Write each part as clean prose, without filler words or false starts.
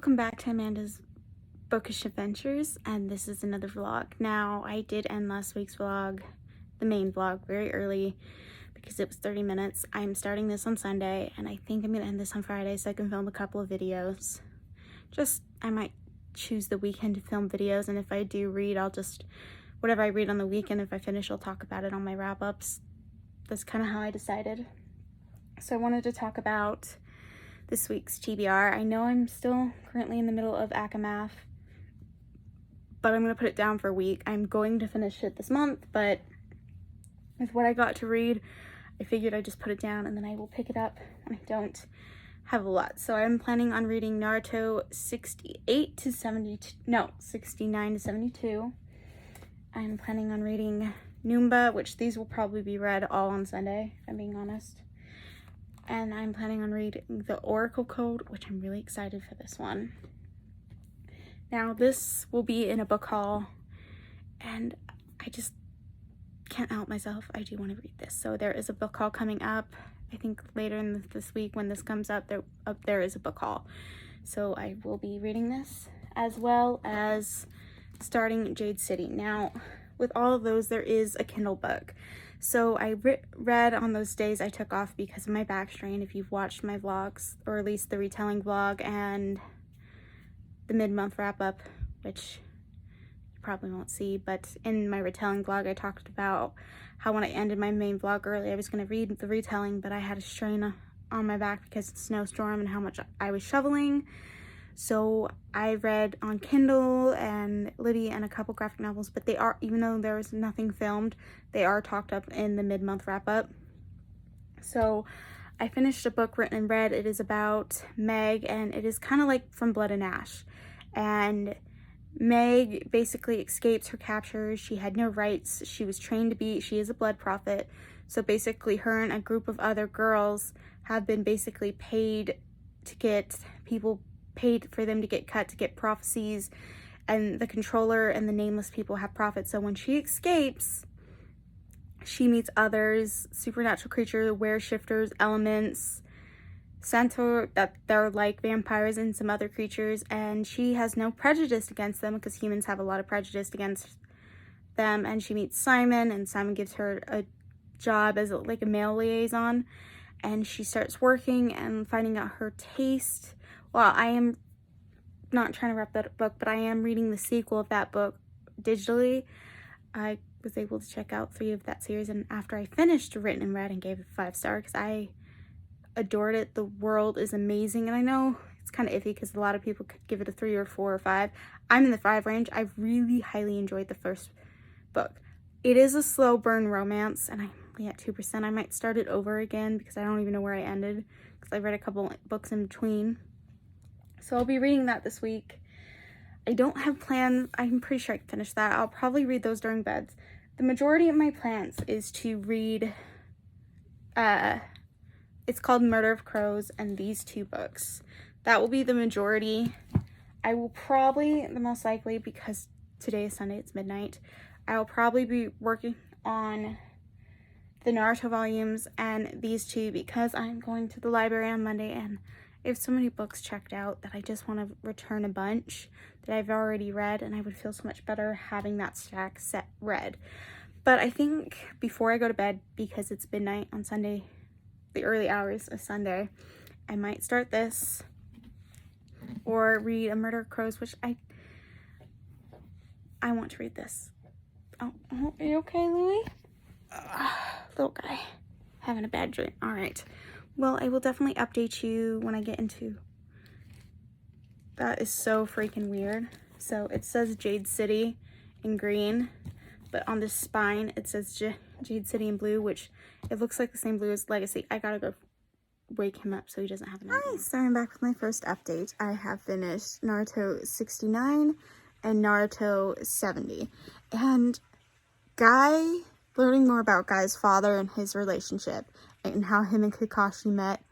Welcome back to Amanda's Bookish Adventures, and this is another vlog. Now, I did end last week's vlog, the main vlog, very early because it was 30 minutes. I'm starting this on Sunday, and I think I'm going to end this on Friday so I can film a couple of videos. I might choose the weekend to film videos, and if I do read, I'll just, whatever I read on the weekend, if I finish, I'll talk about it on my wrap-ups. That's kind of how I decided. So I wanted to talk about this week's TBR. I know I'm still currently in the middle of Akamath, but I'm going to put it down for a week. I'm going to finish it this month, but with what I got to read, I figured I'd just put it down and then I will pick it up when I don't have a lot. So I'm planning on reading Naruto 68 to 72, no, 69 to 72. I'm planning on reading Numba, which these will probably be read all on Sunday, if I'm being honest. And I'm planning on reading the Oracle Code, which I'm really excited for this one. Now, this will be in a book haul, and I just can't help myself. I do want to read this. So there is a book haul coming up. I think later in this week when this comes up, there is a book haul. So I will be reading this, as well as starting Jade City. Now, with all of those, there is a Kindle book. So I read on those days I took off because of my back strain. If you've watched my vlogs, or at least the retelling vlog and the mid-month wrap-up, which you probably won't see, but in my retelling vlog I talked about how when I ended my main vlog early, I was going to read the retelling, but I had a strain on my back because of the snowstorm and how much I was shoveling. So I read on Kindle and Libby and a couple graphic novels, but they are, even though there was nothing filmed, they are talked up in the mid-month wrap-up. So I finished a book written and read. It is about Meg, and it is kind of like From Blood and Ash. And Meg basically escapes her captors. She had no rights. She was trained to be, she is a blood prophet. So basically her and a group of other girls have been basically paid to get people paid for them to get cut, to get prophecies, and the controller and the nameless people have profits. So when she escapes, she meets others, supernatural creatures, were-shifters, elements, centaur, that they're like vampires, and some other creatures, and she has no prejudice against them because humans have a lot of prejudice against them. And she meets Simon, and Simon gives her a job as like a male liaison, and she starts working and finding out her taste. Well, I am not trying to wrap that book, but I am reading the sequel of that book digitally. I was able to check out 3 of that series, and after I finished Written and Read and gave it 5 stars because I adored it. The world is amazing, and I know it's kind of iffy because a lot of people could give it a 3 or 4 or 5. I'm in the 5 range. I really highly enjoyed the first book. It is a slow burn romance, and I'm only at 2%. I might start it over again because I don't even know where I ended because I read a couple books in between. So I'll be reading that this week. I don't have plans. I'm pretty sure I can finish that. I'll probably read those during beds. The majority of my plans is to read, it's called Murder of Crows, and these 2 books. That will be the majority. I will probably, the most likely, because today is Sunday, it's midnight, I will probably be working on the Naruto volumes and these 2 because I'm going to the library on Monday, and I have so many books checked out that I just want to return a bunch that I've already read, and I would feel so much better having that stack set read. But I think before I go to bed, because it's midnight on Sunday, the early hours of Sunday, I might start this or read A Murder of Crows, which I want to read this. Oh, are you okay, Louie? Little guy having a bad dream. All right. Well, I will definitely update you when I get into... That is so freaking weird. So it says Jade City in green, but on the spine it says Jade City in blue, which it looks like the same blue as Legacy. I gotta go wake him up so he doesn't have an idea. Hi, so I'm back with my first update. I have finished Naruto 69 and Naruto 70. And learning more about Guy's father and his relationship and how him and Kakashi met.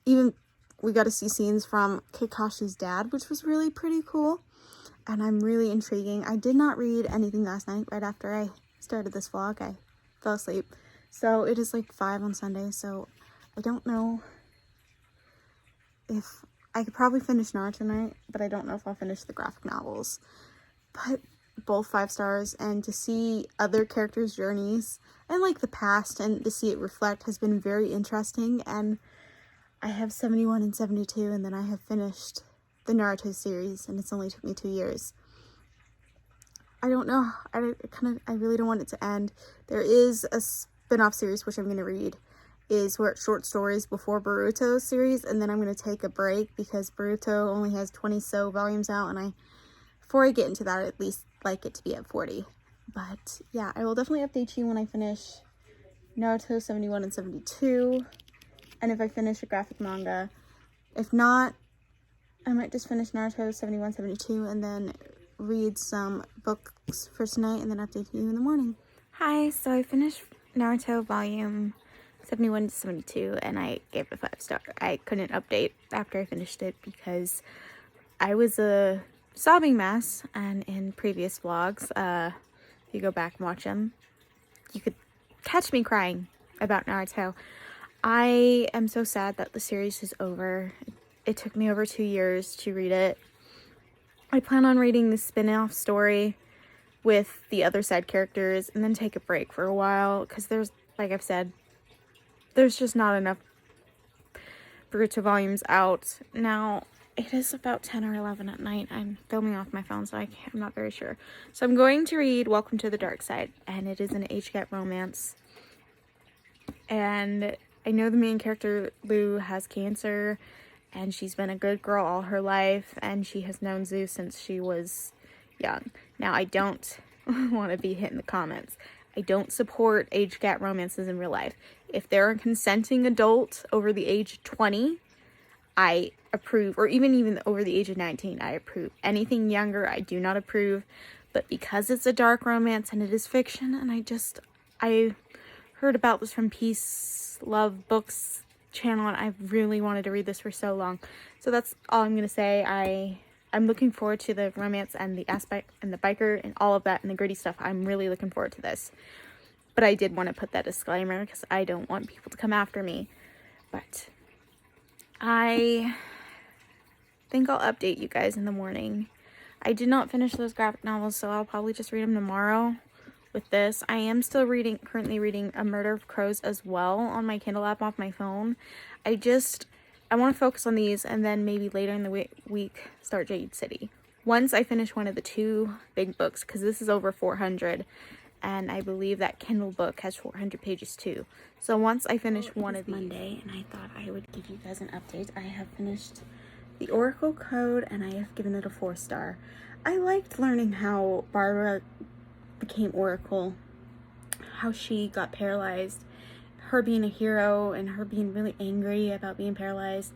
Even we got to see scenes from Kakashi's dad, which was really pretty cool. And I'm really intriguing. I did not read anything last night. Right after I started this vlog, I fell asleep. So it is like 5 on Sunday, so I don't know if I could probably finish Naruto tonight, but I don't know if I'll finish the graphic novels. But both 5 stars, and to see other characters' journeys and like the past and to see it reflect has been very interesting. And I have 71 and 72, and then I have finished the Naruto series, and it's only took me 2 years. I don't know. I really don't want it to end. There is a spin-off series which I'm going to read, is where it's short stories before Boruto series, and then I'm going to take a break because Boruto only has 20 so volumes out, and before I get into that, I'd at least like it to be at 40. But yeah, I will definitely update you when I finish Naruto 71 and 72, and if I finish a graphic manga. If not, I might just finish Naruto 71, 72, and then read some books for tonight, and then update you in the morning. Hi, so I finished Naruto volume 71 to 72, and I gave it a 5 star. I couldn't update after I finished it because I was a sobbing mess, and in previous vlogs, if you go back and watch them, you could catch me crying about Naruto. I am so sad that the series is over. It took me over 2 years to read it. I plan on reading the spin-off story with the other side characters and then take a break for a while because there's, like I've said, there's just not enough Boruto volumes out. Now, it is about 10 or 11 at night. I'm filming off my phone, so I'm not very sure. So I'm going to read Welcome to the Dark Side, and it is an age gap romance. And I know the main character, Lou, has cancer, and she's been a good girl all her life, and she has known Zeus since she was young. Now, I don't want to be hit in the comments. I don't support age gap romances in real life. If they're a consenting adult over the age of 20, I approve, or even over the age of 19, I approve. Anything younger, I do not approve. But because it's a dark romance and it is fiction, and I heard about this from Peace Love Books channel, and I really wanted to read this for so long. So that's all I'm going to say. I'm looking forward to the romance and the aspect and the biker and all of that and the gritty stuff. I'm really looking forward to this. But I did want to put that disclaimer because I don't want people to come after me. But I think I'll update you guys in the morning. I did not finish those graphic novels, so I'll probably just read them tomorrow. With this, I am still currently reading A Murder of Crows as well on my Kindle app off my phone. I want to focus on these, and then maybe later in the week start Jade City. Once I finish one of the 2 big books, because this is over 400, and I believe that Kindle book has 400 pages too. So once I finish one of these, Monday, and I thought I would give you guys an update. I have finished the Oracle Code, and I have given it a 4 star. I liked learning how Barbara became Oracle, how she got paralyzed, her being a hero, and her being really angry about being paralyzed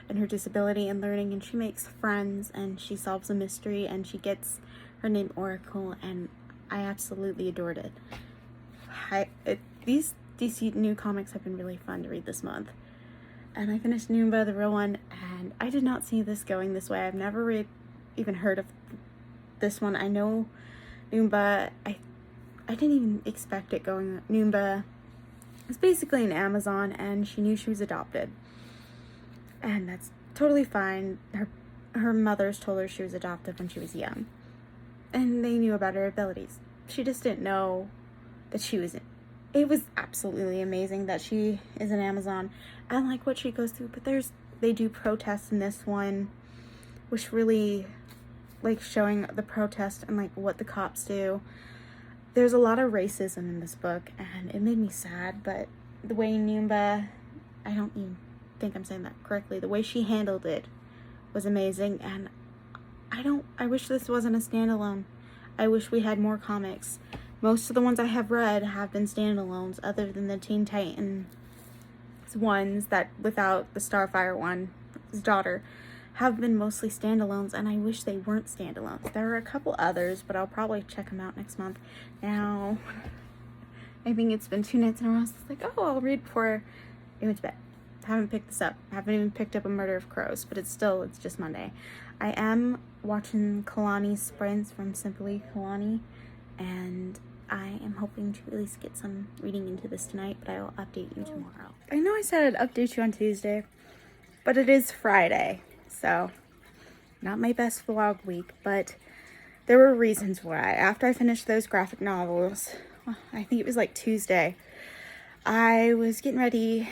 and her disability and learning, and she makes friends and she solves a mystery and she gets her name Oracle, and I absolutely adored it. These DC new comics have been really fun to read this month. And I finished Noomba, the real one, and I did not see this going this way. I've never even heard of this one. I know Noomba, I didn't even expect it going. Noomba is basically an Amazon, and she knew she was adopted. And that's totally fine. Her mother's told her she was adopted when she was young. And they knew about her abilities. She just didn't know that she was it was absolutely amazing that she is an Amazon and like what she goes through. But they do protests in this one, which really like showing the protest and like what the cops do. There's a lot of racism in this book, and it made me sad, but the way Noomba, I don't even think I'm saying that correctly, the way she handled it was amazing, and I wish this wasn't a standalone. I wish we had more comics. Most of the ones I have read have been standalones, other than the Teen Titans ones that without the Starfire one, his daughter, have been mostly standalones, and I wish they weren't standalones. There are a couple others, but I'll probably check them out next month. Now, I think it's been 2 nights in a row. So it's like, oh, I'll read before I went to bed. Haven't picked this up. Haven't even picked up A Murder of Crows, but it's just Monday. I am watching Kalani Sprints from Simply Kalani, and I am hoping to at least get some reading into this tonight, but I will update you tomorrow. I know I said I'd update you on Tuesday, but it is Friday. so not my best vlog week, but there were reasons why. After I finished those graphic novels, I think it was like Tuesday, I was getting ready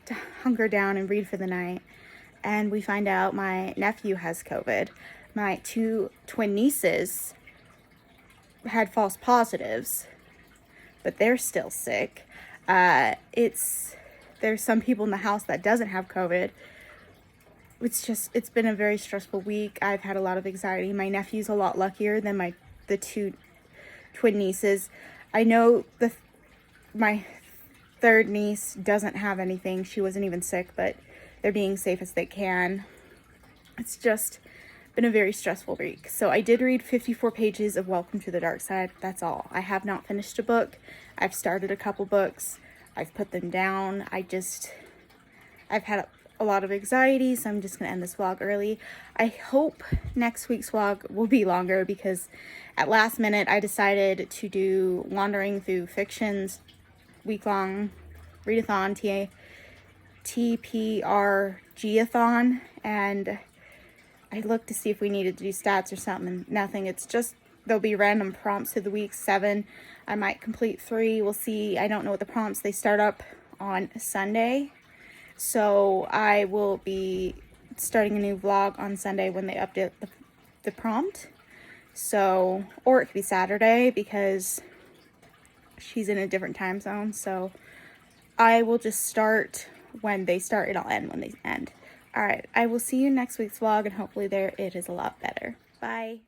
to hunker down and read for the night, and we find out my nephew has COVID. My 2 twin nieces had false positives, but they're still sick. There's some people in the house that doesn't have COVID. It's been a very stressful week. I've had a lot of anxiety. My nephew's a lot luckier than the 2 twin nieces. I know my third niece doesn't have anything. She wasn't even sick, but they're being safe as they can. It's just been a very stressful week. So I did read 54 pages of Welcome to the Dark Side. That's all. I have not finished a book. I've started a couple books. I've put them down. I've had a lot of anxiety, so I'm just going to end this vlog early. I hope next week's vlog will be longer because at last minute I decided to do Wandering Through Fiction's week-long readathon, TPRG-a-thon, and I looked to see if we needed to do stats or something, and nothing. It's just, there'll be random prompts through the week, 7. I might complete 3. We'll see. I don't know what the prompts, they start up on Sunday. So I will be starting a new vlog on Sunday when they update the prompt. So, or it could be Saturday because she's in a different time zone. So I will just start when they start and I'll end when they end. Alright, I will see you next week's vlog, and hopefully it is a lot better. Bye.